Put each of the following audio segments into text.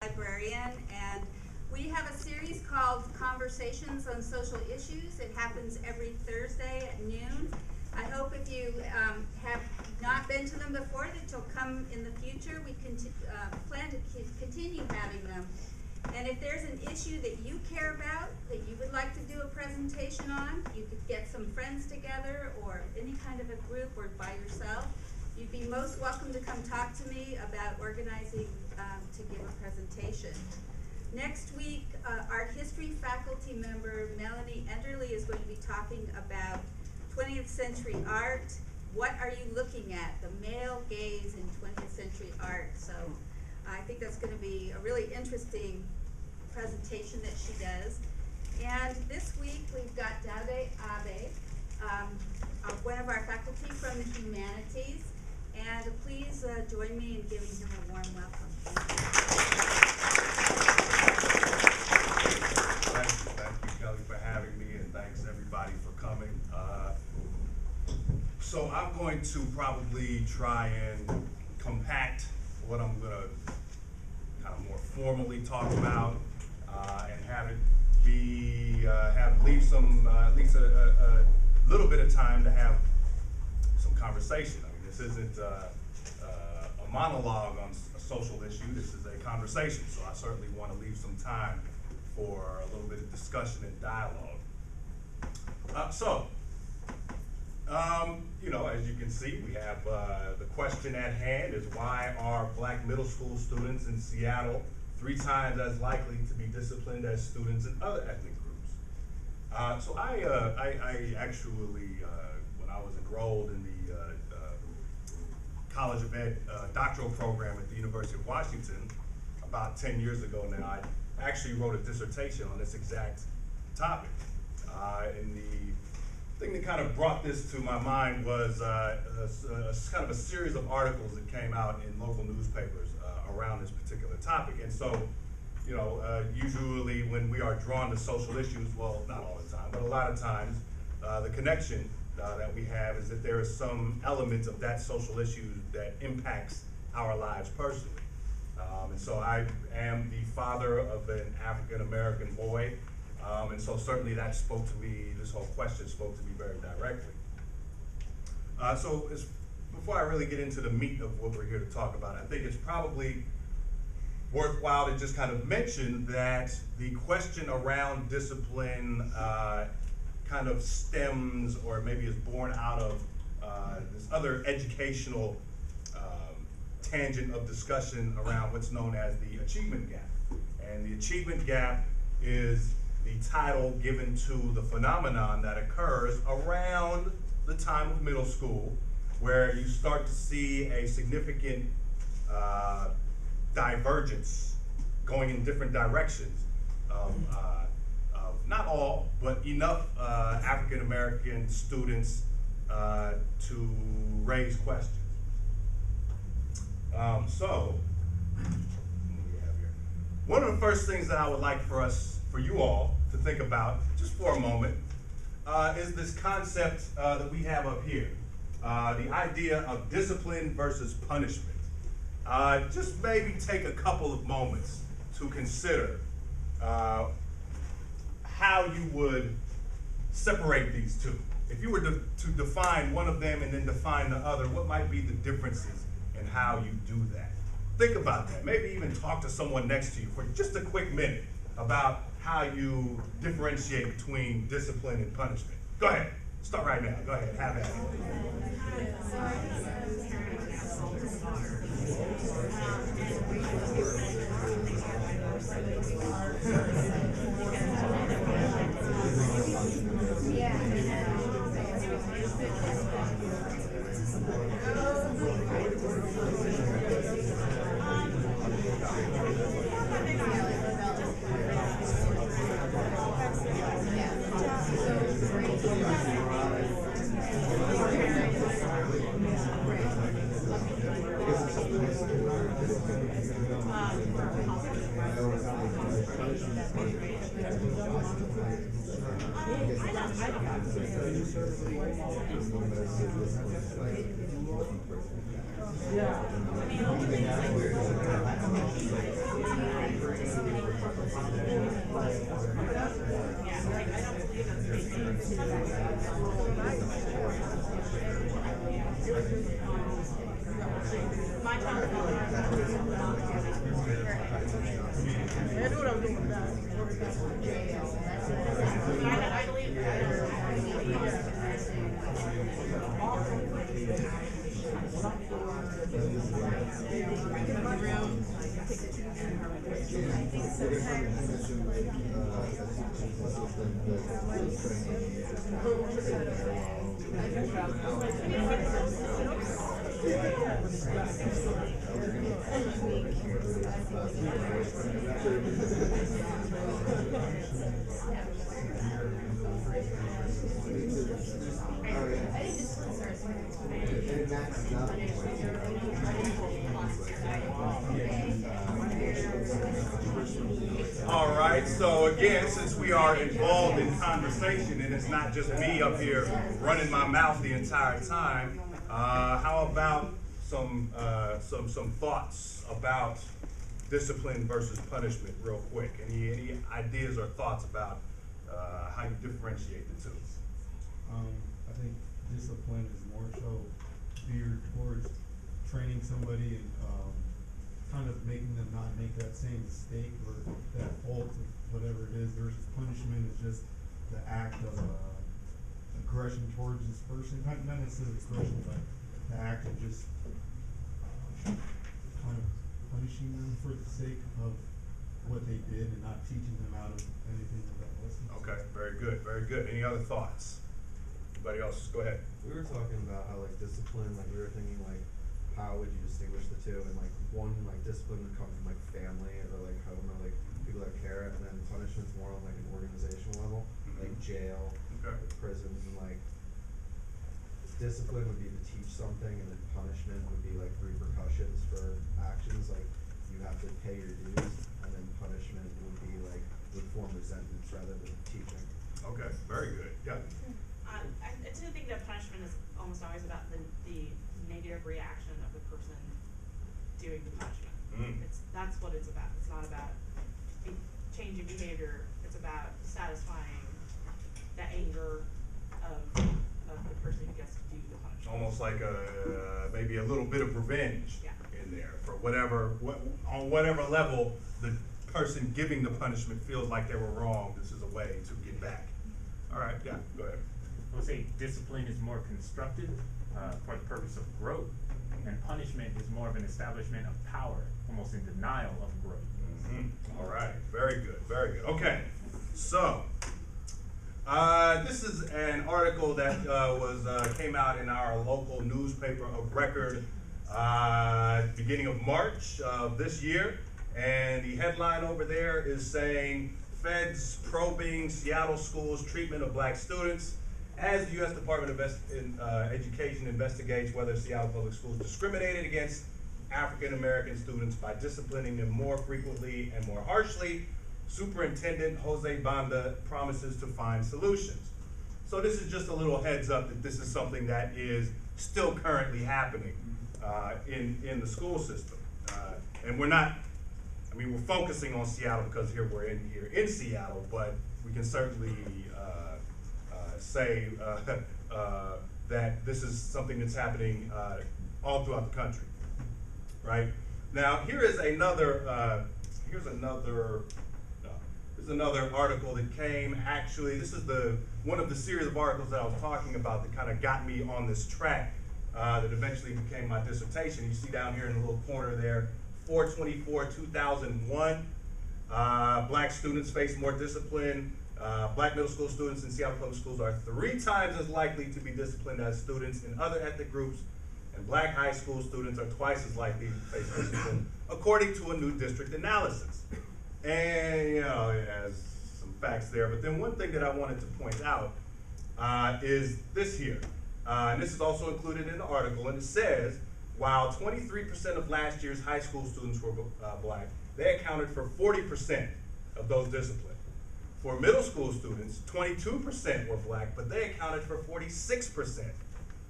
Librarian, and we have a series called Conversations on Social Issues. It happens every Thursday at noon. I hope if you have not been to them before that you'll come in the future. We plan to continue having them. And if there's an issue that you care about, that you would like to do a presentation on, you could get some friends together or any kind of a group or by yourself. You'd be most welcome to come talk to me about organizing to give a presentation. Next week, art history faculty member Melanie Enderly is going to be talking about 20th century art. What are you looking at? The male gaze in 20th century art. So I think that's going to be a really interesting presentation that she does. And this week we've got Dade Abe, one of our faculty from the humanities. And please join me in giving him a warm welcome. Thank you, Kelly, for having me, and thanks everybody for coming. So I'm going to probably try and compact what I'm going to kind of more formally talk about and have it be, leave some, at least a little bit of time to have some conversation. I mean, this isn't a monologue on a social issue. This is a conversation, so I certainly want to leave some time for a little bit of discussion and dialogue. You know, as you can see, we have the question at hand is, why are black middle school students in Seattle 3 times as likely to be disciplined as students in other ethnic groups? So I actually, when I was enrolled in the College of Ed doctoral program at the University of Washington about 10 years ago now, I actually wrote a dissertation on this exact topic. And the thing that kind of brought this to my mind was kind of a series of articles that came out in local newspapers around this particular topic. And so, you know, usually when we are drawn to social issues, well, not all the time, but a lot of times, the connection that we have is that there is some element of that social issue that impacts our lives personally. And so I am the father of an African-American boy, and so certainly that spoke to me, this whole question spoke to me very directly. Before I really get into the meat of what we're here to talk about, I think it's probably worthwhile to just kind of mention that the question around discipline kind of stems, or maybe is born out of this other educational tangent of discussion around what's known as the achievement gap. And the achievement gap is the title given to the phenomenon that occurs around the time of middle school, where you start to see a significant divergence going in different directions of not all, but enough African American students to raise questions. So, what do we have here? One of the first things that I would like for you all to think about, just for a moment, is this concept that we have up here. The idea of discipline versus punishment. Just maybe take a couple of moments to consider how you would separate these two. If you were to define one of them and then define the other, what might be the differences in how you do that? Think about that. Maybe even talk to someone next to you for just a quick minute about how you differentiate between discipline and punishment. Go ahead. Start right now. Go ahead. Have at it. My child I believe All right, so again, since we are involved in conversation and it's not just me up here running my mouth the entire time, how about some thoughts about discipline versus punishment real quick? Any ideas or thoughts about how you differentiate the two? I think discipline is more so geared towards training somebody and kind of making them not make that same mistake or that fault of whatever it is, versus punishment is just the act of aggression towards this person. Not necessarily aggression, but the act of just kind of punishing them for the sake of what they did and not teaching them out of anything of that lesson. Okay, very good, very good. Any other thoughts? Anybody else? Go ahead. We were talking about how like discipline, like we were thinking like how would you distinguish the two, and like one like discipline would come from like family or like I don't know, like people that care, and then punishment's more on like an organizational level, like jail, Okay. like prisons, and like discipline would be to teach something, and then punishment would be like repercussions for actions, like you have to pay your dues, and then punishment would be like would form resentments rather than teaching. Okay, very good. Yeah. I tend to think that punishment is almost always about the negative reaction of the person doing the punishment. That's what it's about. It's not about changing behavior. It's about satisfying the anger of the person who gets to do the punishment. Almost like maybe a little bit of revenge in there for on whatever level the person giving the punishment feels like they were wrong. This is a way to get back. All right, yeah, go ahead. I would say discipline is more constructive for the purpose of growth, and punishment is more of an establishment of power, almost in denial of growth. All right, very good, very good. Okay, so this is an article that came out in our local newspaper of record beginning of March of this year, and the headline over there is saying, Feds probing Seattle schools' treatment of black students as the U.S. Department of Education investigates whether Seattle Public Schools discriminated against African American students by disciplining them more frequently and more harshly. Superintendent Jose Banda promises to find solutions. So this is just a little heads up that this is something that is still currently happening in the school system. And we're focusing on Seattle because we're in Seattle, but we can certainly say that this is something that's happening all throughout the country, right? Now, here's another article that came. Actually, this is one of the series of articles that I was talking about that kind of got me on this track that eventually became my dissertation. You see down here in the little corner there, 4/24/2001. Black students face more discipline. Black middle school students in Seattle Public Schools are 3 times as likely to be disciplined as students in other ethnic groups, and black high school students are twice as likely to face discipline, according to a new district analysis. And it has some facts there, but then one thing that I wanted to point out is this here. And this is also included in the article, and it says, while 23% of last year's high school students were black, they accounted for 40% of those disciplined. For middle school students, 22% were black, but they accounted for 46%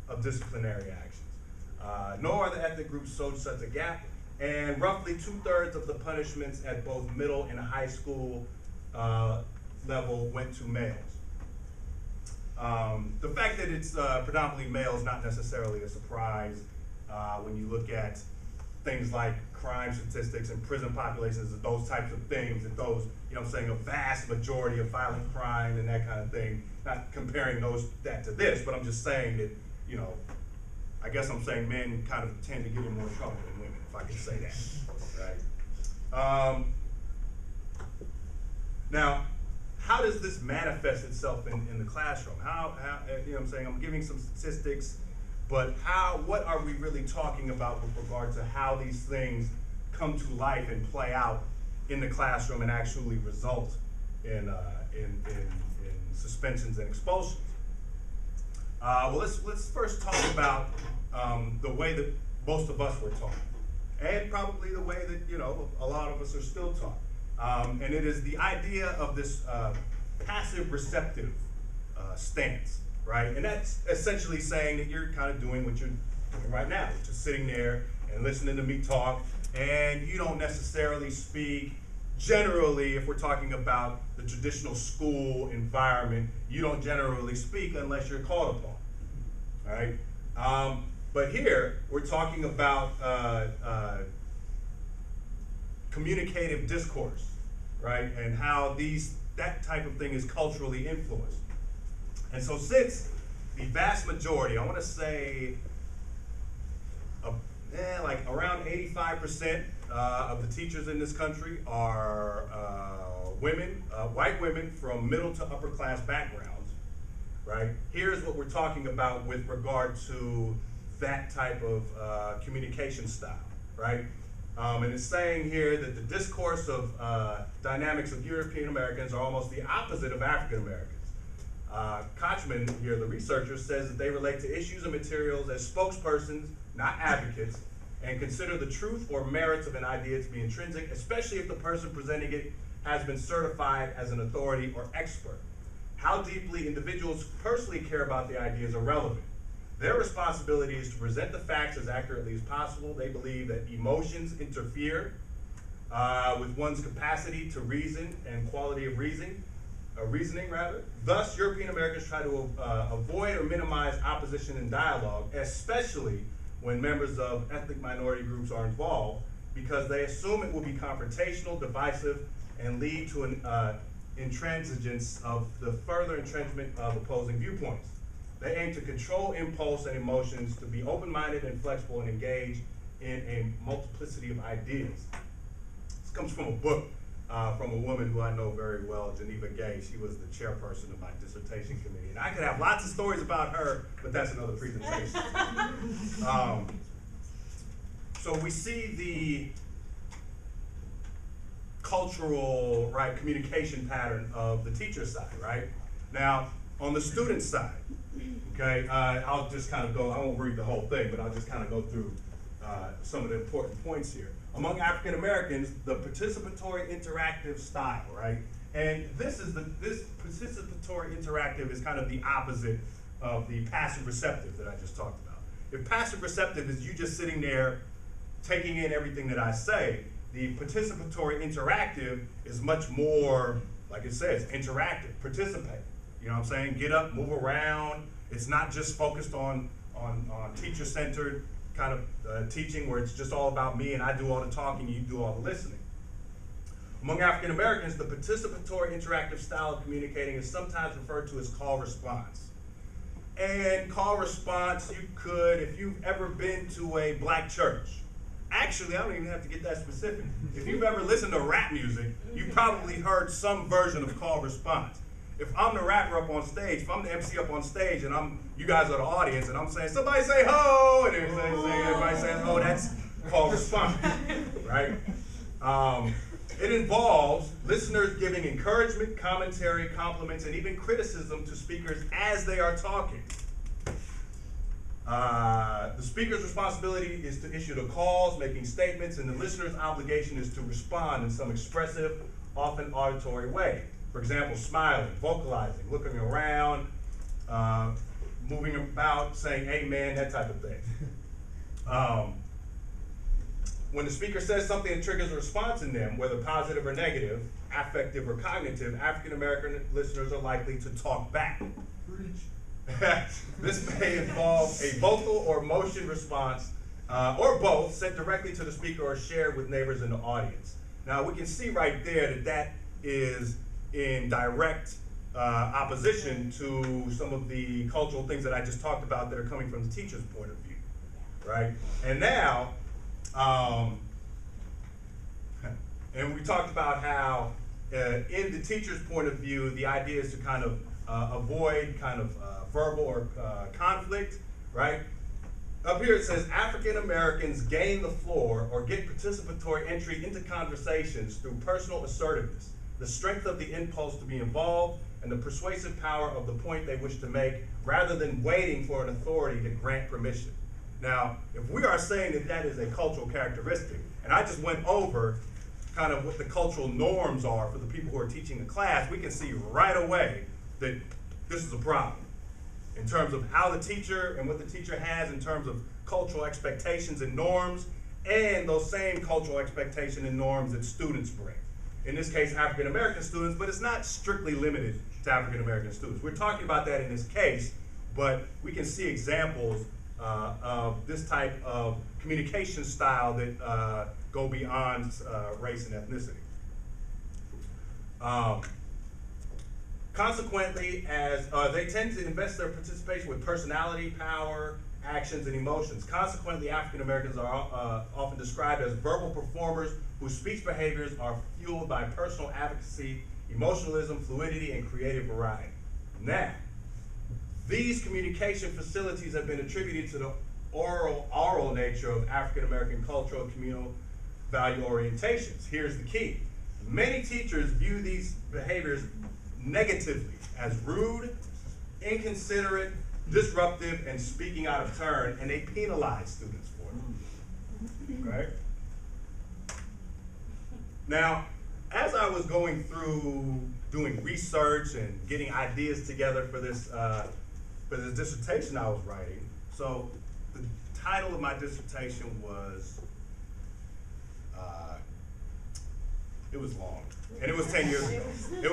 of disciplinary actions. No other ethnic groups showed such a gap, and roughly 2/3 of the punishments at both middle and high school level went to males. The fact that it's predominantly male is not necessarily a surprise when you look at things like crime statistics and prison populations and those types of things, and those, you know what I'm saying, a vast majority of violent crime and that kind of thing. Not comparing that to this, but I'm just saying that, you know, I guess I'm saying men kind of tend to get in more trouble than women, if I can say that, right? Now, how does this manifest itself in the classroom? How, you know what I'm saying, I'm giving some statistics, but what are we really talking about with regard to how these things come to life and play out in the classroom and actually result in suspensions and expulsions? Well, let's first talk about the way that most of us were taught, and probably the way that, you know, a lot of us are still taught. And it is the idea of this passive receptive stance, right? And that's essentially saying that you're kind of doing what you're doing right now, just sitting there and listening to me talk, and you don't necessarily speak. Generally, if we're talking about the traditional school environment, you don't generally speak unless you're called upon, all right? But here, we're talking about communicative discourse, right? And how that type of thing is culturally influenced. And so since the vast majority, I want to say like around 85% of the teachers in this country are women, white women from middle to upper class backgrounds, right? Here's what we're talking about with regard to that type of communication style, right? And it's saying here that the discourse of dynamics of European Americans are almost the opposite of African Americans. Kochman here, the researcher, says that they relate to issues and materials as spokespersons, not advocates, and consider the truth or merits of an idea to be intrinsic, especially if the person presenting it has been certified as an authority or expert. How deeply individuals personally care about the idea is irrelevant. Their responsibility is to present the facts as accurately as possible. They believe that emotions interfere with one's capacity to reason and quality of reasoning. Thus, European Americans try to avoid or minimize opposition and dialogue, especially when members of ethnic minority groups are involved, because they assume it will be confrontational, divisive, and lead to an intransigence of the further entrenchment of opposing viewpoints. They aim to control impulse and emotions, to be open-minded and flexible, and engage in a multiplicity of ideas. This comes from a book from a woman who I know very well, Geneva Gay. She was the chairperson of my dissertation committee. And I could have lots of stories about her, but that's another presentation. So we see the cultural, right, communication pattern of the teacher side, right? Now, on the student side, okay, I'll just kind of go, I won't read the whole thing, but I'll just kind of go through some of the important points here. Among African Americans, the participatory interactive style, right? And this participatory interactive is kind of the opposite of the passive receptive that I just talked about. If passive receptive is you just sitting there taking in everything that I say, the participatory interactive is much more, like it says, interactive, participate. You know what I'm saying? Get up, move around. It's not just focused on teacher-centered kind of teaching where it's just all about me and I do all the talking, you do all the listening. Among African Americans, the participatory interactive style of communicating is sometimes referred to as call response. And call response, you could, if you've ever been to a black church, actually, I don't even have to get that specific. If you've ever listened to rap music, you probably heard some version of call response. If I'm the rapper up on stage, if I'm the MC up on stage, and you guys are the audience, and I'm saying, somebody say ho, and everybody says ho, that's call response, right? It involves listeners giving encouragement, commentary, compliments, and even criticism to speakers as they are talking. The speaker's responsibility is to issue the calls, making statements, and the listener's obligation is to respond in some expressive, often auditory way. For example, smiling, vocalizing, looking around, moving about, saying amen, that type of thing. when the speaker says something that triggers a response in them, whether positive or negative, affective or cognitive, African American listeners are likely to talk back. This may involve a vocal or motion response, or both, sent directly to the speaker or shared with neighbors in the audience. Now we can see right there that that is in direct opposition to some of the cultural things that I just talked about that are coming from the teacher's point of view, right? And now, and we talked about how in the teacher's point of view, the idea is to kind of avoid kind of verbal or conflict, right? Up here it says African Americans gain the floor or get participatory entry into conversations through personal assertiveness, the strength of the impulse to be involved, and the persuasive power of the point they wish to make, rather than waiting for an authority to grant permission. Now, if we are saying that that is a cultural characteristic, and I just went over kind of what the cultural norms are for the people who are teaching the class, we can see right away that this is a problem in terms of how the teacher and what the teacher has in terms of cultural expectations and norms, and those same cultural expectations and norms that students bring. In this case, African American students, but it's not strictly limited to African American students. We're talking about that in this case, but we can see examples of this type of communication style that go beyond race and ethnicity. Consequently, as they tend to invest their participation with personality, power, actions, and emotions. Consequently, African Americans are often described as verbal performers whose speech behaviors are fueled by personal advocacy, emotionalism, fluidity, and creative variety. Now, these communication facilities have been attributed to the oral nature of African American cultural and communal value orientations. Here's the key. Many teachers view these behaviors negatively as rude, inconsiderate, disruptive, and speaking out of turn, and they penalize students for it. Right? Now, as I was going through doing research and getting ideas together for this dissertation I was writing, so the title of my dissertation was, it was long, and it was 10 years ago. It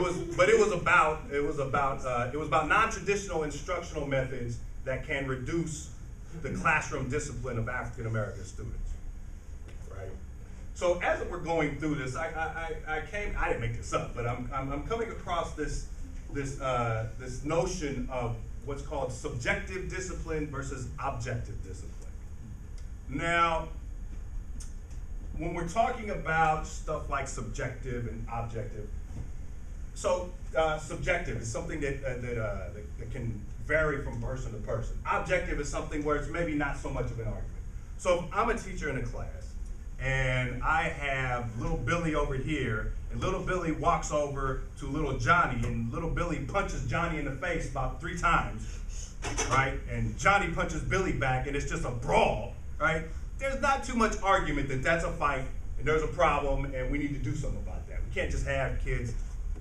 was about non-traditional instructional methods that can reduce the classroom discipline of African American students, right? So as we're going through this, I didn't make this up, but I'm coming across this notion of what's called subjective discipline versus objective discipline. Now, when we're talking about stuff like subjective and objective, so subjective is something that can vary from person to person. Objective is something where it's maybe not so much of an argument. So if I'm a teacher in a class, and I have little Billy over here, and little Billy walks over to little Johnny, and little Billy punches Johnny in the face about 3 times, right? And Johnny punches Billy back, and it's just a brawl, right? There's not too much argument that that's a fight, and there's a problem, and we need to do something about that. We can't just have kids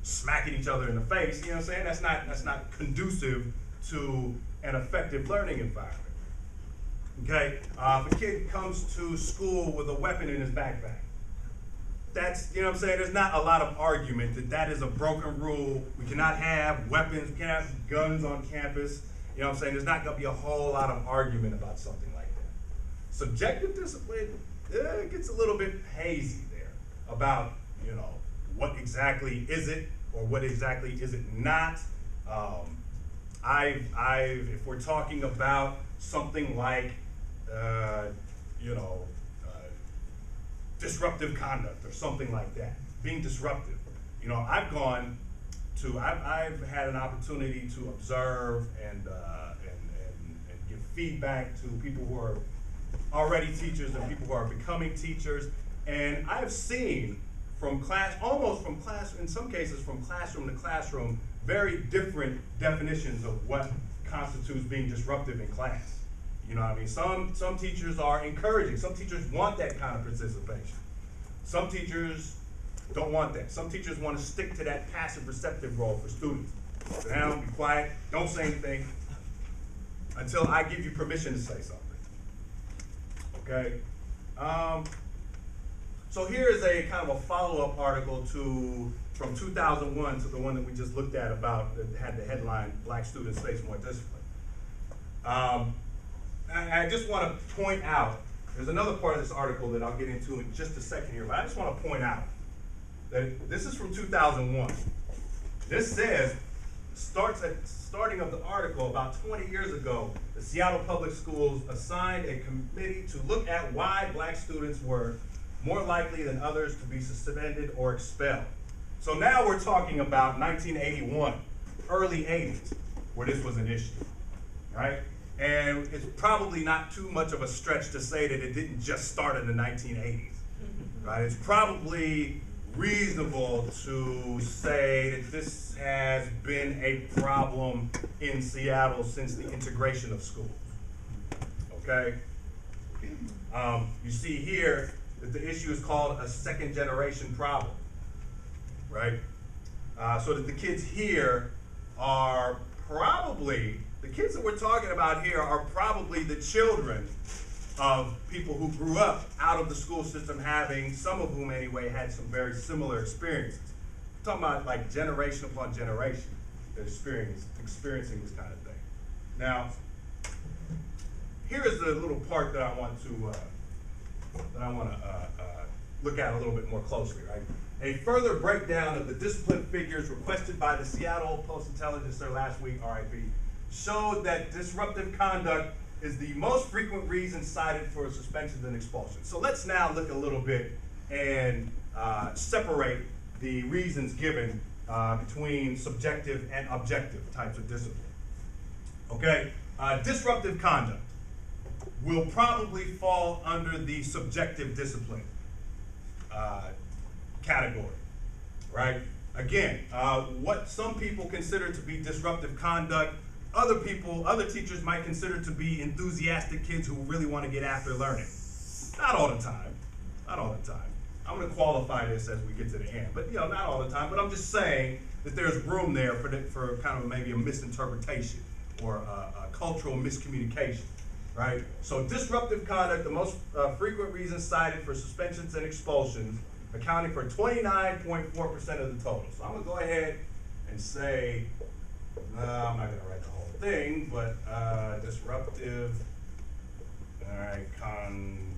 smacking each other in the face, you know what I'm saying? That's not conducive to an effective learning environment. Okay, if a kid comes to school with a weapon in his backpack, that's, you know what I'm saying, there's not a lot of argument that that is a broken rule. We cannot have weapons, we can't have guns on campus, you know what I'm saying? There's not gonna be a whole lot of argument about something like that. Subjective discipline, it gets a little bit hazy there about, you know, what exactly is it or what exactly is it not. If we're talking about something like, disruptive conduct or something like that, being disruptive. You know, I've had an opportunity to observe and give feedback to people who are already teachers and people who are becoming teachers, and I've seen in some cases from classroom to classroom, very different definitions of what constitutes being disruptive in class. You know what I mean? Some teachers are encouraging. Some teachers want that kind of participation. Some teachers don't want that. Some teachers want to stick to that passive receptive role for students. Sit down, be quiet, don't say anything until I give you permission to say something. Okay? So here is a kind of a follow-up article from 2001 to the one that we just looked at about that had the headline, Black Students Face More Discipline. I just want to point out, there's another part of this article that I'll get into in just a second here, but I just want to point out that this is from 2001. This says, starting of the article, about 20 years ago, the Seattle Public Schools assigned a committee to look at why black students were more likely than others to be suspended or expelled. So now we're talking about 1981, early 80s, where this was an issue, right? And it's probably not too much of a stretch to say that it didn't just start in the 1980s, right? It's probably reasonable to say that this has been a problem in Seattle since the integration of schools, okay? You see here that the issue is called a second generation problem, right? So that the kids here are probably, the kids that we're talking about here are probably the children of people who grew up out of the school system, having, some of whom anyway, had some very similar experiences. We're talking about like generation upon generation that experiencing this kind of thing. Now, here is the little part that I want to look at a little bit more closely, right? A further breakdown of the discipline figures requested by the Seattle Post-Intelligencer last week, RIP, showed that disruptive conduct is the most frequent reason cited for suspensions and expulsions. So let's now look a little bit and separate the reasons given between subjective and objective types of discipline. Okay, disruptive conduct will probably fall under the subjective discipline category, right? Again, what some people consider to be disruptive conduct, other teachers might consider to be enthusiastic kids who really want to get after learning. Not all the time, not all the time. I'm going to qualify this as we get to the end, but not all the time. But I'm just saying that there's room there for kind of maybe a misinterpretation or a cultural miscommunication, right? So disruptive conduct, the most frequent reason cited for suspensions and expulsions, accounting for 29.4% of the total. So I'm going to go ahead and say, I'm not going to write the whole thing, but disruptive, all right, I'm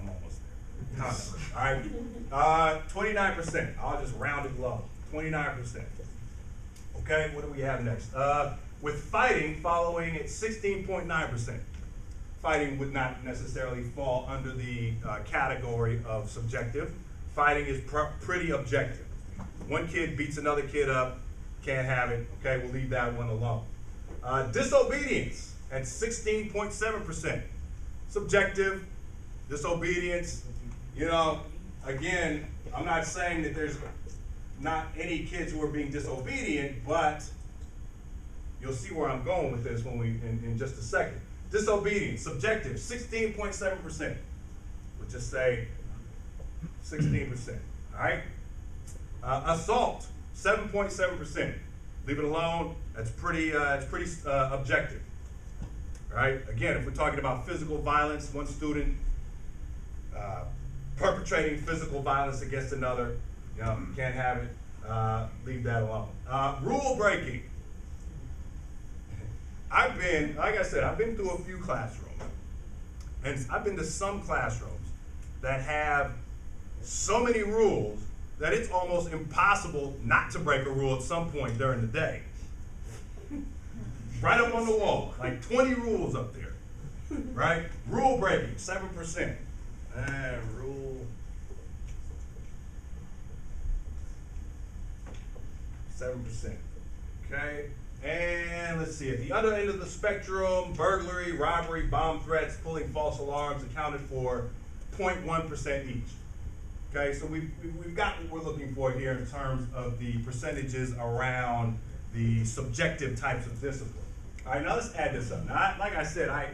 almost there. Conduct, all right, 29%. I'll just round it low, 29%. Okay, what do we have next? With fighting following at 16.9%. Fighting would not necessarily fall under the category of subjective. Fighting is pretty objective. One kid beats another kid up, can't have it. Okay, we'll leave that one alone. Disobedience at 16.7%. Subjective, disobedience. Again, I'm not saying that there's not any kids who are being disobedient, but you'll see where I'm going with this when in just a second. Disobedience, subjective, 16.7%. We'll just say 16%. All right. Assault, 7.7%. Leave it alone. That's pretty objective. All right. Again, if we're talking about physical violence, one student perpetrating physical violence against another, can't have it. Leave that alone. Rule breaking. I've been through a few classrooms, and I've been to some classrooms that have so many rules that it's almost impossible not to break a rule at some point during the day. Right up on the wall, like 20 rules up there, right? Rule breaking, 7%. Rule 7%, okay? And let's see, at the other end of the spectrum, burglary, robbery, bomb threats, pulling false alarms accounted for 0.1% each. Okay, so we've got what we're looking for here in terms of the percentages around the subjective types of discipline. All right, now let's add this up. Now, like I said, I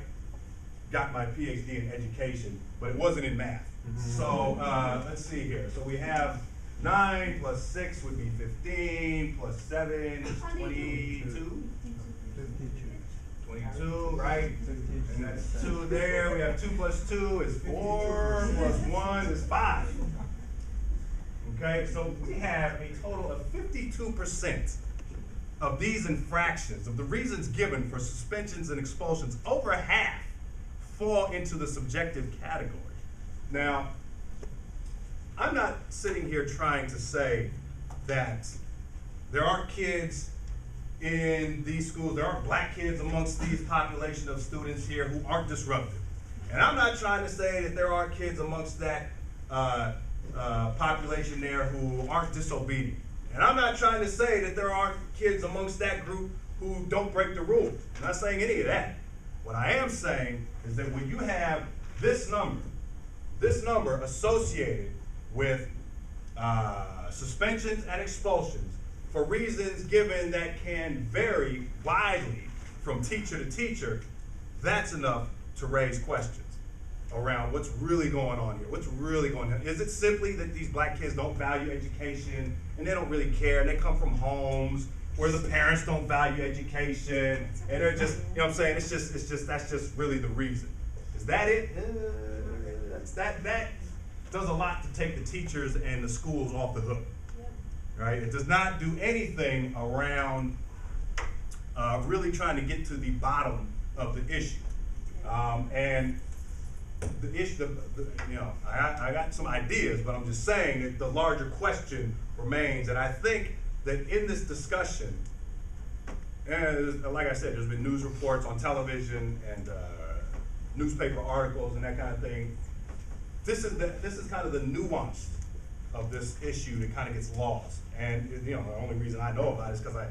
got my PhD in education, but it wasn't in math. So let's see here. So we have 9 plus 6 would be 15, plus 7 is 22. 22, right? And that's 2 there. We have 2 plus 2 is 4, plus 1 is 5. Okay, so we have a total of 52% of these infractions, of the reasons given for suspensions and expulsions, over half fall into the subjective category. Now, I'm not sitting here trying to say that there aren't kids in these schools, there aren't black kids amongst these population of students here who aren't disruptive. And I'm not trying to say that there aren't kids amongst that population there who aren't disobedient. And I'm not trying to say that there aren't kids amongst that group who don't break the rules. I'm not saying any of that. What I am saying is that when you have this number associated with suspensions and expulsions for reasons given that can vary widely from teacher to teacher, that's enough to raise questions around what's really going on here. What's really going on? Is it simply that these black kids don't value education and they don't really care, and they come from homes where the parents don't value education and they're just, you know what I'm saying? That's just really the reason. Is that it? That does a lot to take the teachers and the schools off the hook. Right? It does not do anything around really trying to get to the bottom of the issue. And the issue, I got some ideas, but I'm just saying that the larger question remains. And I think that in this discussion, and like I said, there's been news reports on television and newspaper articles and that kind of thing. This is kind of the nuance of this issue that kind of gets lost. And the only reason I know about it is because I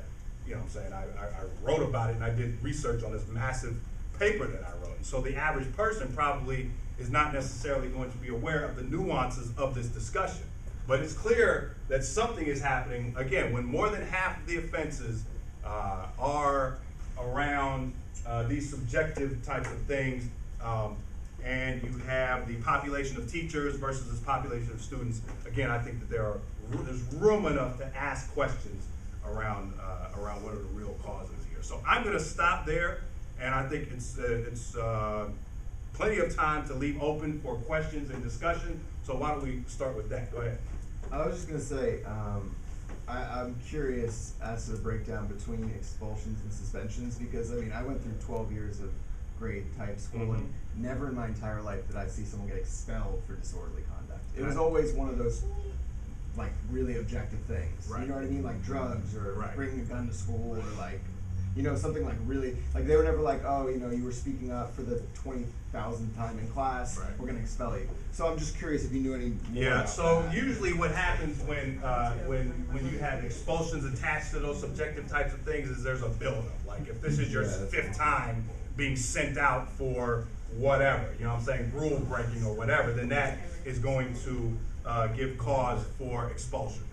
wrote about it and I did research on this massive paper that I wrote. And so the average person probably is not necessarily going to be aware of the nuances of this discussion. But it's clear that something is happening, again, when more than half of the offenses are around these subjective types of things, and you have the population of teachers versus this population of students. Again, I think that there's room enough to ask questions around what are the real causes here. So I'm going to stop there, and I think it's plenty of time to leave open for questions and discussion. So why don't we start with that? Go ahead. I was just gonna say, I'm curious as to the breakdown between expulsions and suspensions, because I went through 12 years of grade type school, and never in my entire life did I see someone get expelled for disorderly conduct. It was always one of those like really objective things. Right. You know what I mean? Like drugs or Right. bringing a gun to school, or like, something like really, like they were never like, oh, you were speaking up for the 20,000th time in class, Right. we're gonna expel you. So I'm just curious if you knew any more Yeah, about so that. usually what happens when you have expulsions attached to those subjective types of things is there's a buildup. Like if this is your Yeah, that's 5th time being sent out for whatever, rule breaking or whatever, then that is going to give cause for expulsion.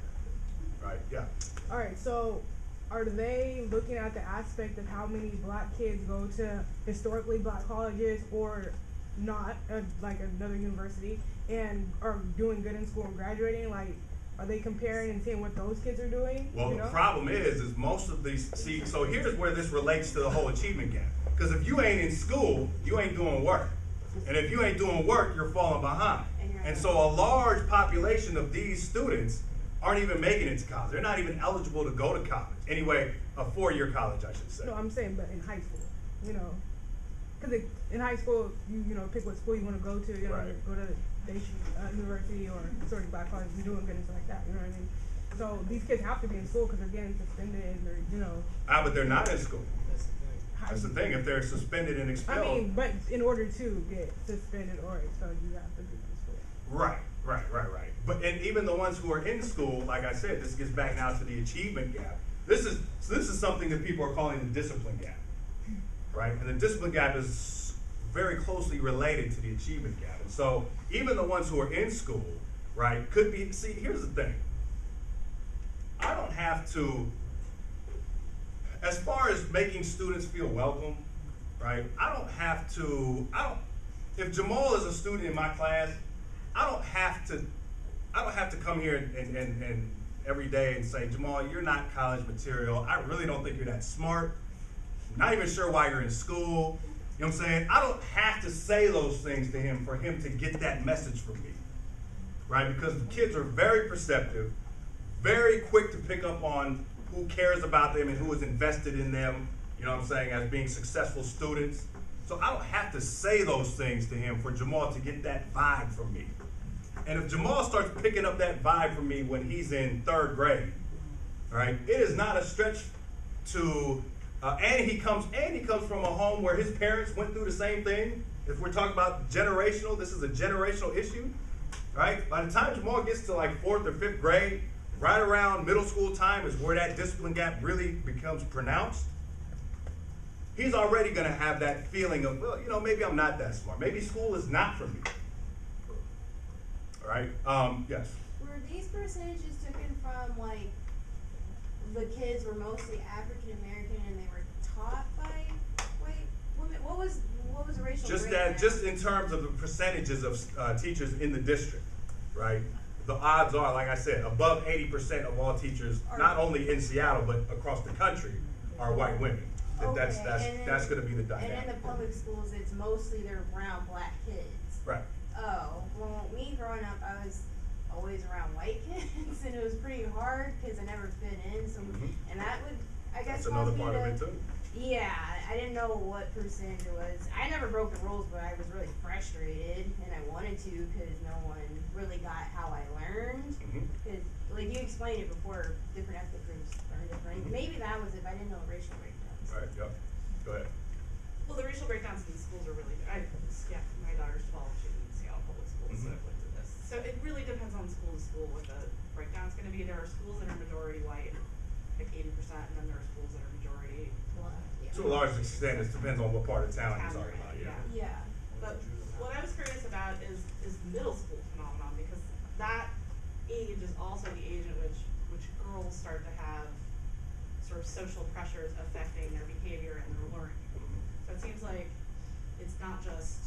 Right, yeah. All right, so are they looking at the aspect of how many black kids go to historically black colleges or not, like another university, and are doing good in school and graduating? Like, are they comparing and seeing what those kids are doing? Well, the problem is most of these, so here's where this relates to the whole achievement gap. Because if you ain't in school, you ain't doing work. And if you ain't doing work, you're falling behind. And so a large population of these students aren't even making it to college. They're not even eligible to go to college. Anyway, a 4-year college, I should say. No, I'm saying, but in high school, because in high school, you pick what school you want to go to. Right. Go to university or sort of black college, you're doing good and stuff like that. You know what I mean? So these kids have to be in school because they're getting suspended, or But they're not in school. That's the thing. If they're suspended and expelled. I mean, but in order to get suspended or expelled, you have to be in school. Right. But and even the ones who are in school, like I said, this gets back now to the achievement gap. This is something that people are calling the discipline gap, right? And the discipline gap is very closely related to the achievement gap. And so even the ones who are in school, right, could be. See, here's the thing. I don't have to. As far as making students feel welcome, right? If Jamal is a student in my class, I don't have to come here and every day and say, Jamal, you're not college material. I really don't think you're that smart. Not even sure why you're in school. You know what I'm saying? I don't have to say those things to him for him to get that message from me, right? Because the kids are very perceptive, very quick to pick up on who cares about them and who is invested in them, you know what I'm saying, as being successful students. So I don't have to say those things to him for Jamal to get that vibe from me. And if Jamal starts picking up that vibe from me when he's in 3rd grade, right, it is not a stretch to, and he comes from a home where his parents went through the same thing. If we're talking about generational, this is a generational issue, right? By the time Jamal gets to like 4th or 5th grade, right around middle school time is where that discipline gap really becomes pronounced. He's already going to have that feeling of, well, you know, maybe I'm not that smart. Maybe school is not for me. All right? Yes. Were these percentages taken from, like, the kids were mostly African American and they were taught by white women? What was the racial Just breakdown? that, just in terms of the percentages of teachers in the district, right? The odds are, like I said, above 80% of all teachers, not only in Seattle but across the country, are white women. That's going to be the dynamic. And in the public schools, it's mostly they're around black kids. Right. Oh, well, me growing up, I was always around white kids, and it was pretty hard because I never fit in. So, and that would, I guess, That's another cause me part to, of it too. Yeah, I didn't know what percentage it was. I never broke the rules, but I was really frustrated, and I wanted to because no one really got how I learned. Because, like you explained it before, different ethnic groups learn different. Maybe that was it, but I didn't know the racial breakdowns. Right, yep. Go ahead. Well, the racial breakdowns in the schools are really, yeah, my daughter's 12, she's in Seattle Public Schools, so I've looked at this. So it really depends on school to school what the breakdown's gonna be. There are schools that are majority white, like 80%, and then there are schools that are majority black. To a large extent, it depends on what part of town you're talking about, yeah. Yeah. But what I was curious about is middle school phenomenon, because that age is also the age at which girls start to have sort of social pressures affecting their behavior and their learning. So it seems like it's not just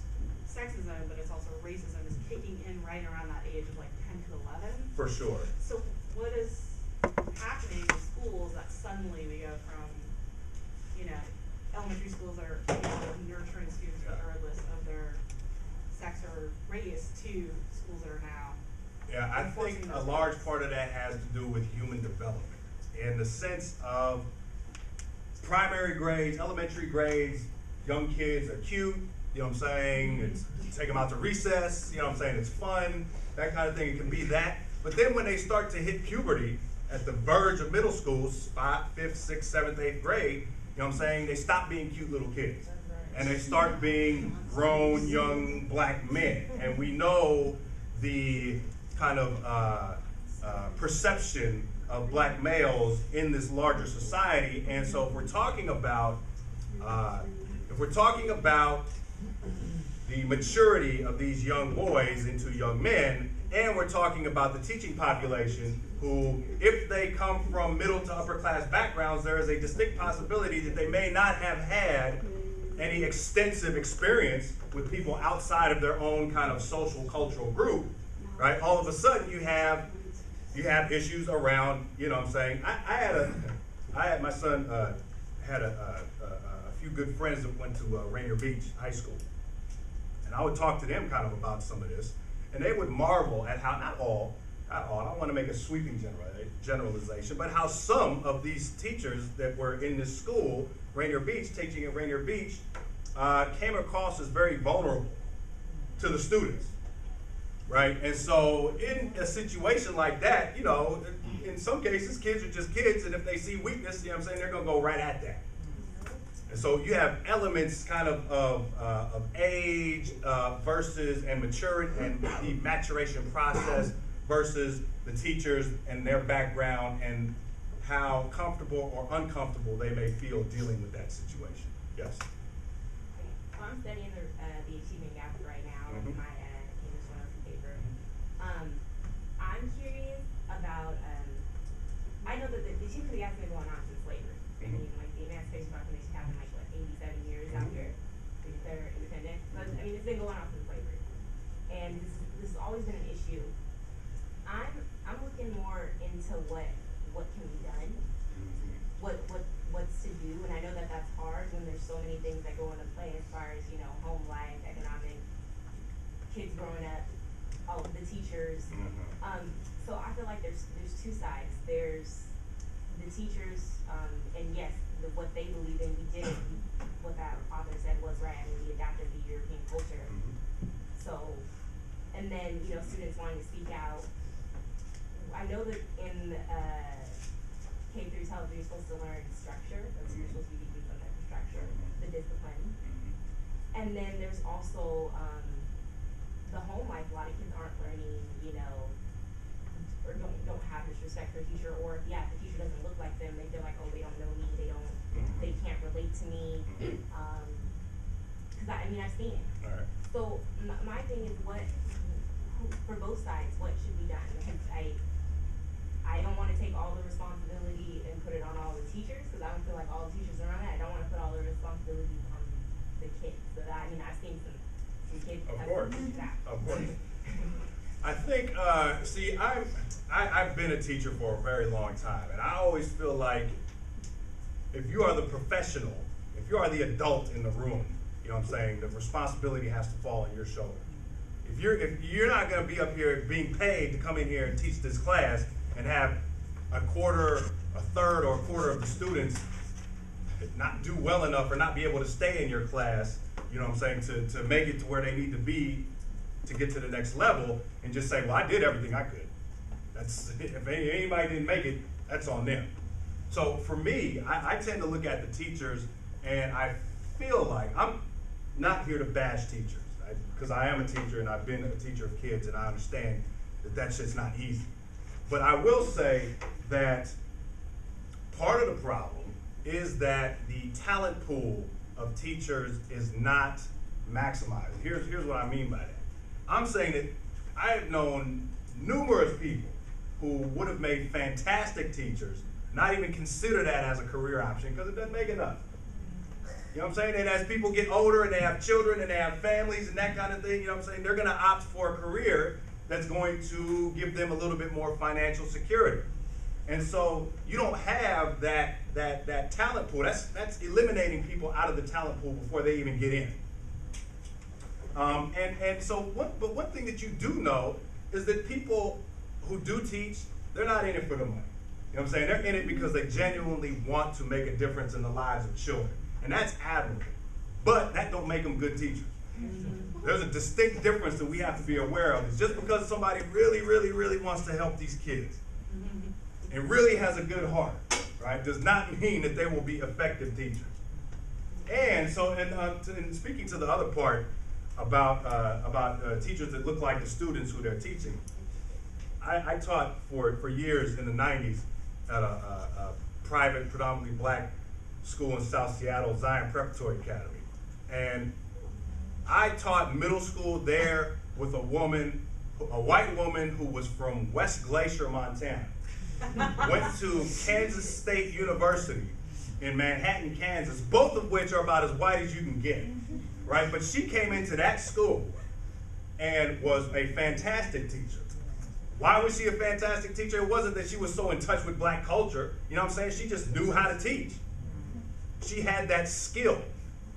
sexism, but it's also racism is kicking in right around that age of like 10 to 11. For sure. So what is happening in schools that suddenly we go from, you know, elementary schools that are nurturing students regardless of their sex or race to schools that are now. Yeah, I think a large part of that has to do with human development in the sense of primary grades, elementary grades, young kids are cute, you know what I'm saying? It's take them out to recess, you know what I'm saying? It's fun, that kind of thing. It can be that. But then when they start to hit puberty at the verge of middle school, 5th, 6th, 7th, 8th grade, you know what I'm saying? They stop being cute little kids. And they start being grown, young black men. And we know the kind of perception of black males in this larger society. And so if we're talking about the maturity of these young boys into young men, and we're talking about the teaching population who, if they come from middle to upper class backgrounds, there is a distinct possibility that they may not have had any extensive experience with people outside of their own kind of social cultural group, right? All of a sudden you have issues around, you know what I'm saying? My son had a few good friends that went to Rainier Beach High School. And I would talk to them kind of about some of this, and they would marvel at how, not all, I don't want to make a sweeping generalization, but how some of these teachers that were in this school, Rainier Beach, teaching at Rainier Beach, came across as very vulnerable to the students, right? And so in a situation like that, you know, in some cases, kids are just kids, and if they see weakness, you know what I'm saying, they're going to go right at that. And so you have elements kind of age versus and maturity and the maturation process versus the teachers and their background and how comfortable or uncomfortable they may feel dealing with that situation. Yes? Well, I'm studying the achievement gap right now with my English 102 paper. I'm curious about, I know that the achievement gap has been going on since slavery. I mean, like the Emancipation Proclamation happened like, what, 87 years after we declared independence? But, I mean, it's been going on since slavery. And this has always been an issue. I'm looking more into what can be done. what's to do, and I know that that's hard when there's so many things that go into play as far as, you know, home life, economic, kids growing up, all of the teachers. So I feel like there's two sides. There's the teachers, and yes, what they believe in, we did it, what that author said was right. I mean, we adapted the European culture. So, and then, you know, students wanting to speak out. I know that in K through 12, you're supposed to learn structure. That's you're supposed to be teaching them the structure, the discipline. And then there's also the home life. A lot of kids aren't learning, you know, or don't have this respect for a teacher, or if the teacher doesn't look like them, they feel like, oh, they don't know me, they can't relate to me. Cause I mean, I've seen it. All right. So my thing is, for both sides, what should be done? Because I don't want to take all the responsibility and put it on all the teachers, because I don't feel like all the teachers are on it. I don't want to put all the responsibility on the kids. So that, I mean, I've seen some kids. Of course. I think, I've been a teacher for a very long time, and I always feel like if you are the professional, if you are the adult in the room, you know what I'm saying, the responsibility has to fall on your shoulder. If you're not going to be up here being paid to come in here and teach this class and have a third or a quarter of the students not do well enough or not be able to stay in your class, you know what I'm saying, to make it to where they need to be to get to the next level, and just say, well, I did everything I could. If anybody didn't make it, that's on them. So for me, I tend to look at the teachers, and I feel like I'm not here to bash teachers, because I am a teacher and I've been a teacher of kids, and I understand that shit's not easy. But I will say that part of the problem is that the talent pool of teachers is not maximized. Here's what I mean by that. I'm saying that I have known numerous people who would have made fantastic teachers, not even consider that as a career option because it doesn't make enough. You know what I'm saying? And as people get older and they have children and they have families and that kind of thing, you know what I'm saying, they're going to opt for a career that's going to give them a little bit more financial security. And so you don't have that talent pool. That's eliminating people out of the talent pool before they even get in. But one thing that you do know is that people who do teach, they're not in it for the money. You know what I'm saying? They're in it because they genuinely want to make a difference in the lives of children. And that's admirable. But that don't make them good teachers. There's a distinct difference that we have to be aware of. It's just because somebody really, really, really wants to help these kids and really has a good heart, right, does not mean that they will be effective teachers. And so, in speaking to the other part about teachers that look like the students who they're teaching, I taught for years in the 90s at a private, predominantly black school in South Seattle, Zion Preparatory Academy. And I taught middle school there with a white woman who was from West Glacier, Montana. Went to Kansas State University in Manhattan, Kansas, both of which are about as white as you can get, right? But she came into that school and was a fantastic teacher. Why was she a fantastic teacher? It wasn't that she was so in touch with black culture. You know what I'm saying? She just knew how to teach. She had that skill.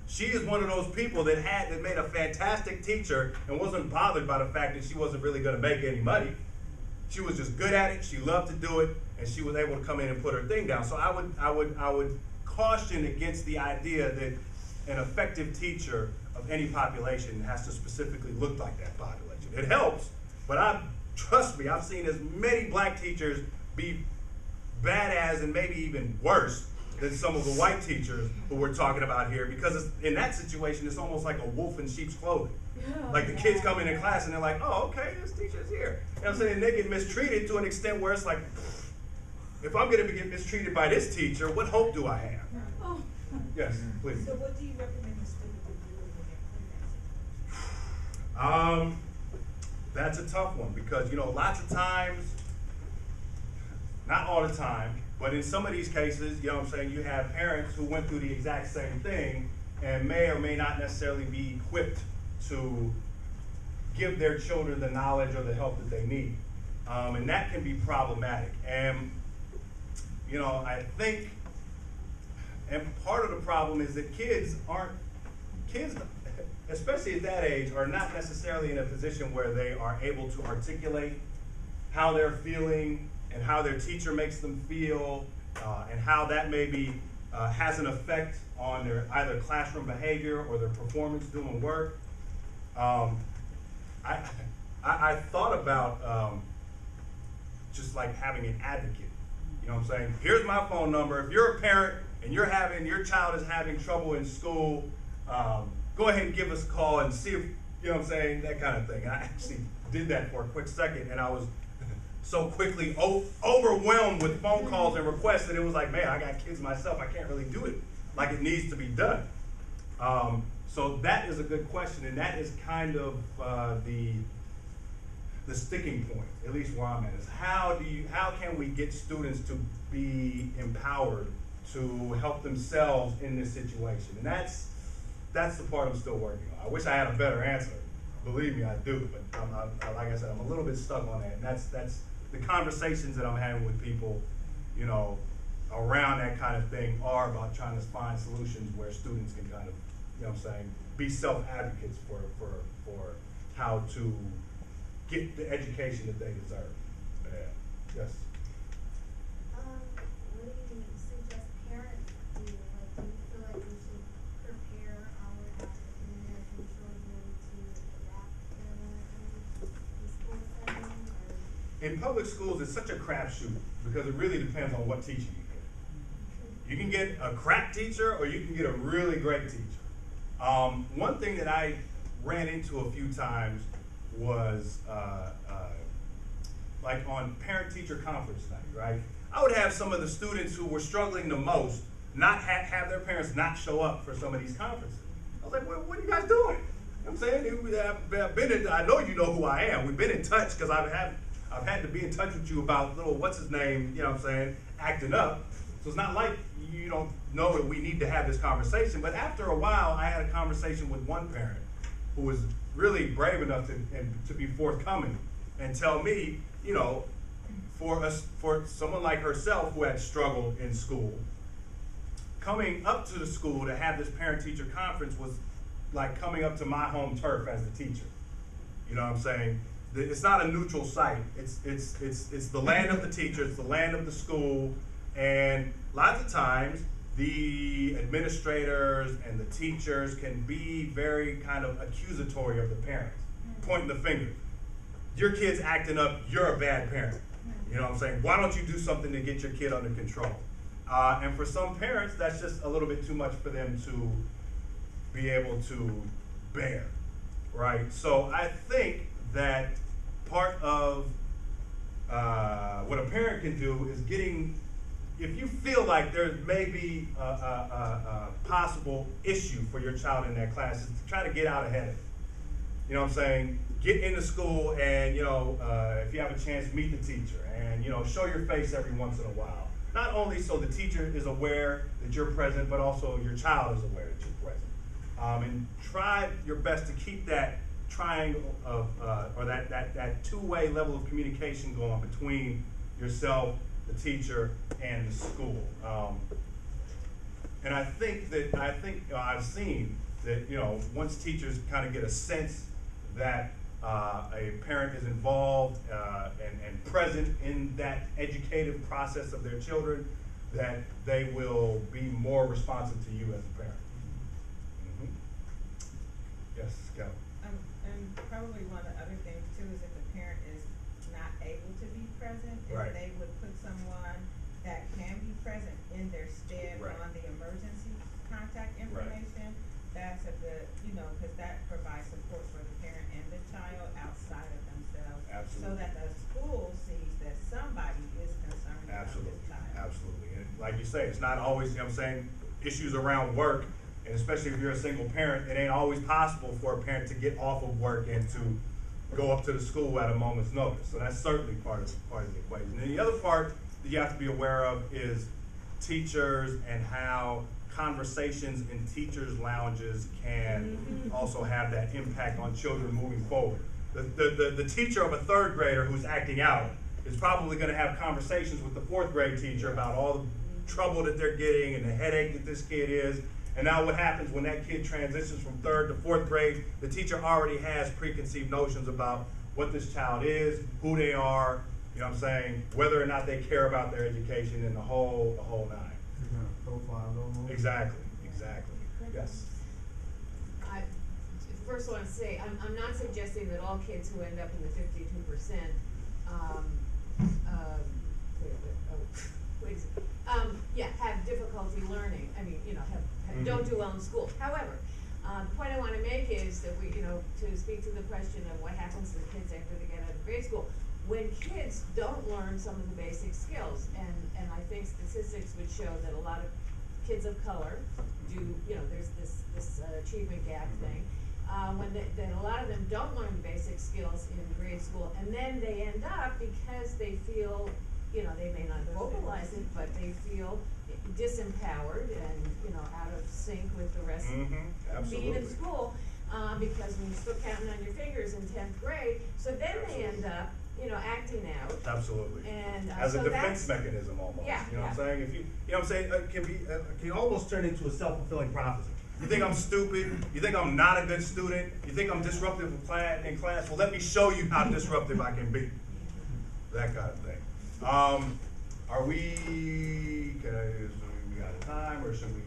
She is one of those people that made a fantastic teacher and wasn't bothered by the fact that she wasn't really going to make any money. She was just good at it. She loved to do it, and she was able to come in and put her thing down. So I would caution against the idea that an effective teacher of any population has to specifically look like that population. It helps, but trust me, I've seen as many black teachers be badass and maybe even worse than some of the white teachers who we're talking about here, because in that situation, it's almost like a wolf in sheep's clothing. Like the kids come into class and they're like, oh, okay, this teacher's here. You know what I'm saying? And they get mistreated to an extent where it's like, if I'm going to get mistreated by this teacher, what hope do I have? Oh. Yes, please. So what do you recommend the student to do when they're in that situation? That's a tough one because, you know, lots of times, not all the time, but in some of these cases, you know what I'm saying, you have parents who went through the exact same thing and may or may not necessarily be equipped to give their children the knowledge or the help that they need. And that can be problematic. And, you know, I think And part of the problem is that kids, especially at that age, are not necessarily in a position where they are able to articulate how they're feeling and how their teacher makes them feel, and how that maybe has an effect on their either classroom behavior or their performance doing work. I thought about just like having an advocate. You know what I'm saying? Here's my phone number. If you're a parent and your child is having trouble in school, go ahead and give us a call and see if, you know what I'm saying, that kind of thing. I actually did that for a quick second, and I was so quickly overwhelmed with phone calls and requests that it was like, man, I got kids myself. I can't really do it like it needs to be done. So that is a good question, and that is kind of the sticking point, at least where I'm at, is how can we get students to be empowered to help themselves in this situation? And that's the part I'm still working on. I wish I had a better answer. Believe me, I do. But like I said, I'm a little bit stuck on that. And that's the conversations that I'm having with people, you know, around that kind of thing are about trying to find solutions where students can kind of, you know what I'm saying, be self-advocates for how to get the education that they deserve. Yeah. Yes. What do you suggest parents do? Like, do you feel like we should prepare our African American children to adapt to the school setting? Or? In public schools, it's such a crapshoot because it really depends on what teacher you get. You can get a crap teacher or you can get a really great teacher. One thing that I ran into a few times was like on Parent-Teacher Conference night, right? I would have some of the students who were struggling the most not have their parents not show up for some of these conferences. I was like, what are you guys doing? You know what I'm saying? I know you know who I am. We've been in touch because I've had to be in touch with you about little what's his name, you know what I'm saying, acting up. So it's not like you don't know that we need to have this conversation. But after a while, I had a conversation with one parent who was really brave enough to be forthcoming and tell me, you know, for someone like herself who had struggled in school, coming up to the school to have this parent-teacher conference was like coming up to my home turf as the teacher. You know what I'm saying? It's not a neutral site. It's the land of the teacher. It's the land of the school. And lots of times, the administrators and the teachers can be very kind of accusatory of the parents, pointing the finger. Your kid's acting up, you're a bad parent. You know what I'm saying? Why don't you do something to get your kid under control? And for some parents, that's just a little bit too much for them to be able to bear, right? So I think that part of what a parent can do is if you feel like there may be a possible issue for your child in that class, is to try to get out ahead of it. You know what I'm saying? Get into school and, you know, if you have a chance, meet the teacher and, you know, show your face every once in a while. Not only so the teacher is aware that you're present, but also your child is aware that you're present. And try your best to keep that triangle of, or that two-way level of communication going between yourself, the teacher, and the school. And I think I've seen that, you know, once teachers kind of get a sense that a parent is involved and present in that educative process of their children, that they will be more responsive to you as a parent. Mm-hmm. Yes, Kelly. And probably one of the other things too is if the parent is not able to be present, if Right. they would put someone that can be present in their stead Right. on the emergency contact information, that's a good, you know, because that provides support for the parent and the child outside of themselves. Absolutely. So that the school sees that somebody is concerned about Absolutely, this child. absolutely. And like you say, it's not always, you know what I'm saying, issues around work, and especially if you're a single parent, it ain't always possible for a parent to get off of work and to go up to the school at a moment's notice. So that's certainly part of the equation. And the other part that you have to be aware of is teachers and how conversations in teachers' lounges can also have that impact on children moving forward. The teacher of a third grader who's acting out is probably going to have conversations with the fourth grade teacher about all trouble that they're getting and the headache that this kid is. And now what happens when that kid transitions from 3rd to 4th grade, the teacher already has preconceived notions about what this child is, who they are, you know what I'm saying, whether or not they care about their education and the whole nine. You're gonna profile them. Exactly. Yes. I first want to say, I'm not suggesting that all kids who end up in the 52%, have difficulty learning. I mean, don't do well in school. However, the point I want to make is that to speak to the question of what happens to the kids after they get out of grade school, when kids don't learn some of the basic skills, and I think statistics would show that a lot of kids of color do, there's this achievement gap thing, that a lot of them don't learn basic skills in grade school, and then they end up, because they feel, they may not vocalize it, but they feel disempowered and, out of sync with the rest of being in school, because when you're still counting on your fingers in 10th grade, so then they end up, acting out. Absolutely. And as a so defense mechanism almost. Yeah, you know yeah. what I'm saying? If it can almost turn into a self-fulfilling prophecy. You think I'm stupid? You think I'm not a good student? You think I'm disruptive in class? Well, let me show you how disruptive I can be. That kind of thing. Are we out of time, or should we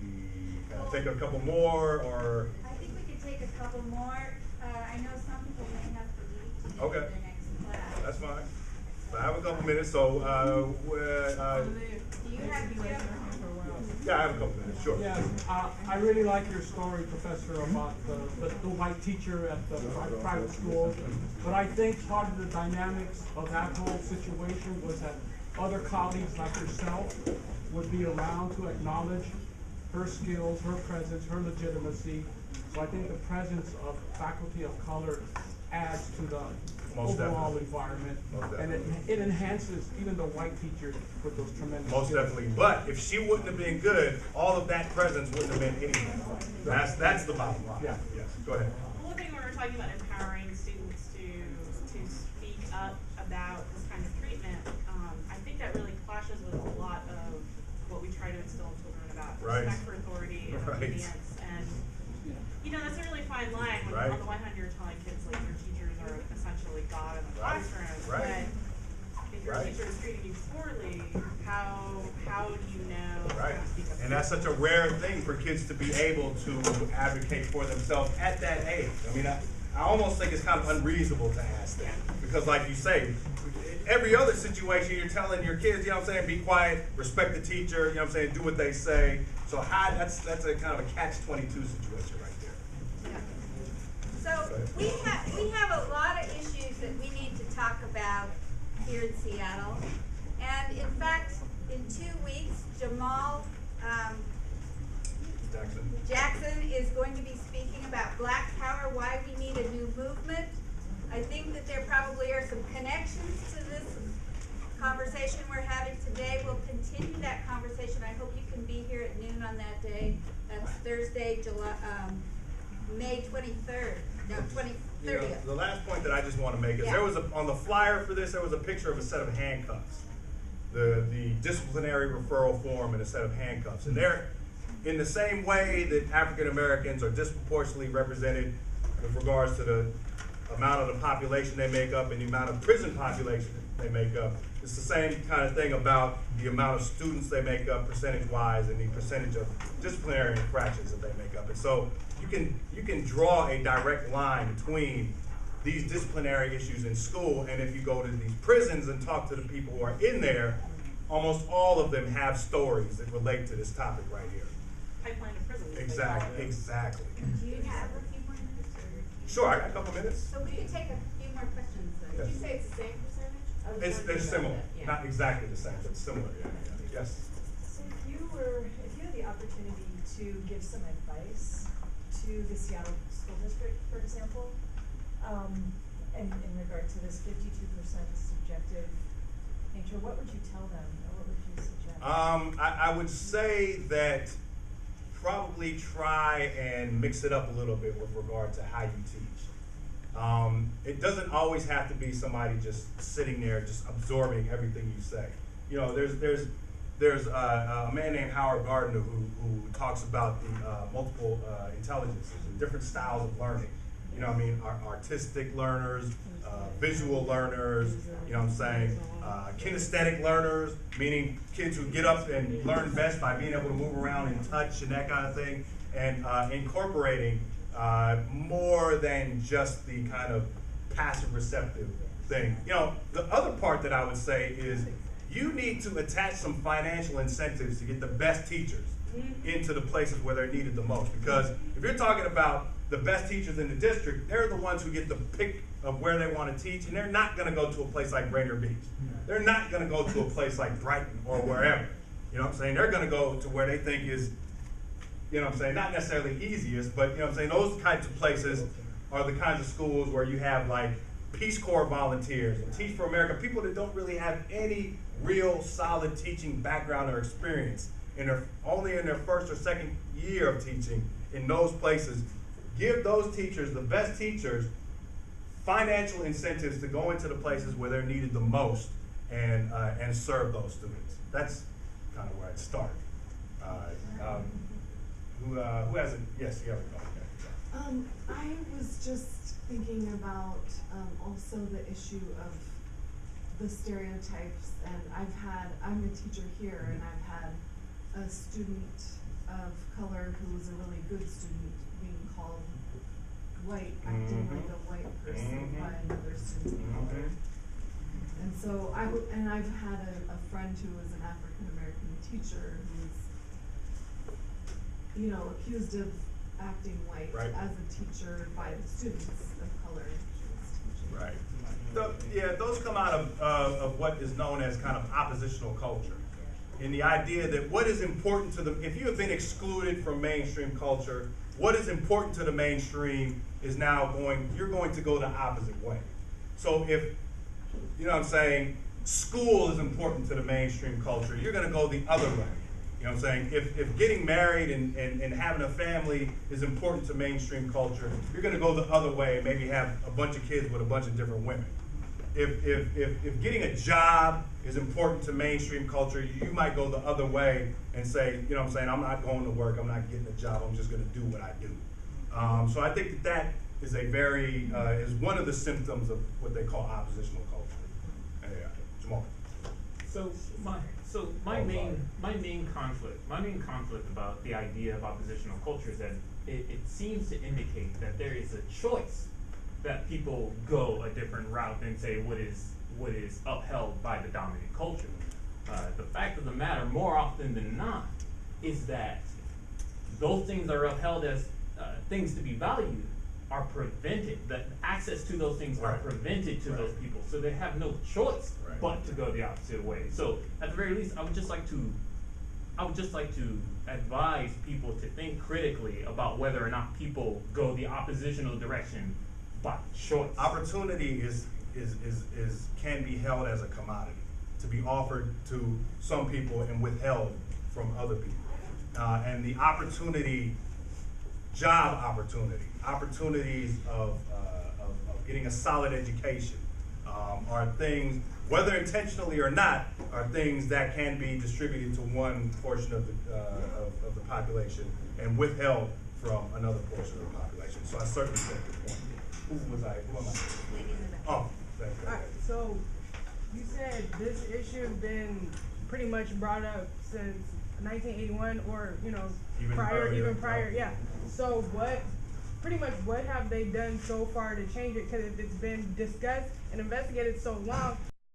kind of take a couple more, or? I think we could take a couple more. I know some people may have to leave to Okay. get to their next class. That's fine. So I have a couple minutes, so Do you have yeah, I have a couple minutes, sure. Yes, I really like your story, Professor, about the white teacher at the private school. But I think part of the dynamics of that whole situation was that other colleagues like yourself would be around to acknowledge her skills, her presence, her legitimacy. So I think the presence of faculty of color adds to the overall environment, and it enhances even the white teachers with those tremendous Most skills. definitely. But if she wouldn't have been good, all of that presence wouldn't have been anything. That's the bottom line. Yeah. Yes. Go ahead. One thing when we're talking about empowering students to speak up about this kind of treatment, I think that really clashes with a lot of what we try to instill in children about respect for authority and obedience. And that's a really fine line when on the one hand you're telling kids like your teachers are essentially God in the classroom, but if your teacher is treating you poorly, how do you know how to speak up? And that's such a rare thing for kids to be able to advocate for themselves at that age. I mean, I almost think it's kind of unreasonable to ask that, because like you say, every other situation you're telling your kids, be quiet, respect the teacher, do what they say. So that's a kind of a catch-22 situation right there. Yeah. So we have a lot of issues that we need to talk about here in Seattle. And in fact, in 2 weeks, Jamal Jackson is going to be speaking about Black Power, why we need a new movement. I think that there probably are some connections to this conversation we're having today. We'll continue that conversation. I hope you can be here at noon on that day. That's Thursday, May 23rd. No, 30th. The last point that I just want to make is there was on the flyer for this, there was a picture of a set of handcuffs. The disciplinary referral form and a set of handcuffs. And they're in the same way that African Americans are disproportionately represented with regards to the amount of the population they make up and the amount of prison population they make up. It's the same kind of thing about the amount of students they make up percentage-wise and the percentage of disciplinary infractions that they make up. And so you can draw a direct line between these disciplinary issues in school, and if you go to these prisons and talk to the people who are in there, almost all of them have stories that relate to this topic right here. Pipeline of prisons. Exactly. Do you have a few more minutes? Sure, I got a couple minutes. So we can take a few more questions. Did you say it's the same percentage? They're similar, Yeah. not exactly the same, but similar. Yeah. Yes. So if you had the opportunity to give some advice to the Seattle School District, for example, in regard to this 52% subjective nature, what would you tell them, or what would you suggest? I would say that probably try and mix it up a little bit with regard to how you teach. It doesn't always have to be somebody just sitting there just absorbing everything you say. There's there's a man named Howard Gardner who talks about the multiple intelligences and different styles of learning. You know what I mean? Artistic learners, visual learners, you know what I'm saying? Kinesthetic learners, meaning kids who get up and learn best by being able to move around and touch and that kind of thing, and incorporating more than just the kind of passive receptive thing. You know, the other part that I would say is you need to attach some financial incentives to get the best teachers into the places where they're needed the most. Because if you're talking about the best teachers in the district, they're the ones who get the pick of where they want to teach, and they're not going to go to a place like Rainier Beach. They're not going to go to a place like Brighton or wherever. You know what I'm saying? They're going to go to where they think is, you know what I'm saying, not necessarily easiest, but you know what I'm saying, those kinds of places are the kinds of schools where you have like Peace Corps volunteers and Teach for America, people that don't really have any real solid teaching background or experience, only in their first or second year of teaching in those places. Give those teachers, the best teachers, financial incentives to go into the places where they're needed the most and serve those students. That's kind of where I'd start. Who has it? Yes, you have a comment. I was just thinking about also the issue of the stereotypes, and I'm a teacher here, and I've had a student of color who was a really good student being called white, acting like a white person by another student of color. And so I've had a friend who was an African American teacher who was, you know, accused of acting white as a teacher by the students of color she was teaching. Right. Those come out of what is known as kind of oppositional culture. And the idea that what is important to them, if you have been excluded from mainstream culture, what is important to the mainstream is now you're going to go the opposite way. So if, you know what I'm saying, school is important to the mainstream culture, you're going to go the other way. You know what I'm saying? If getting married and having a family is important to mainstream culture, you're going to go the other way and maybe have a bunch of kids with a bunch of different women. If getting a job is important to mainstream culture, you might go the other way and say, you know what I'm saying, I'm not going to work, I'm not getting a job, I'm just going to do what I do. So I think that is is one of the symptoms of what they call oppositional culture. Jamal. So my main conflict about the idea of oppositional culture is that it seems to indicate that there is a choice that people go a different route than say what is upheld by the dominant culture. The fact of the matter, more often than not, is that those things are upheld as things to be valued are prevented. That access to those things are prevented to those people, so they have no choice but to go the opposite way. So at the very least, I would just like to advise people to think critically about whether or not people go the oppositional direction by choice. Opportunity can be held as a commodity, to be offered to some people and withheld from other people. And the job opportunities of getting a solid education are things, whether intentionally or not, are things that can be distributed to one portion of the population and withheld from another portion of the population. So I certainly take your point. Who am I? Oh, thank you. Alright, so you said this issue has been pretty much brought up since 1981, or even prior. Yeah. So what have they done so far to change it? Because if it's been discussed and investigated so long,